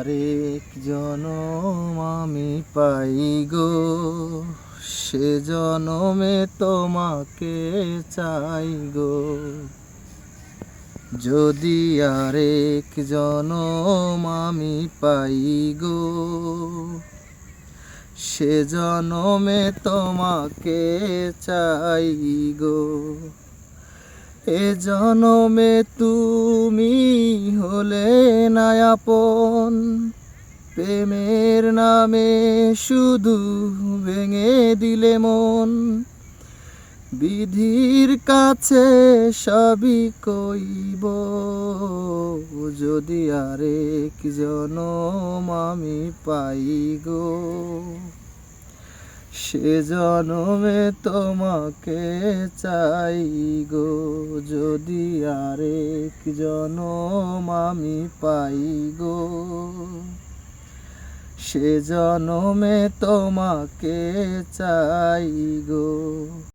আরেক জনম আমি পাই গো, সে জনমে তোমাকে চাই গো। যদি আরেক জনম আমি পাই গো, সে জনমে তোমাকে চাই গো। এ জনমে তুমি হলে না আপন, প্রেমের নামে শুধু ভেঙে দিলে মন। বিধির কাছে সবই কইব, যদি আরেক জনম আমি পাই গো, সে জনমে তোমাকে চাই গো। যদি আরেক জনম আমি পাই গো, সে জনমে তোমাকে চাই গো।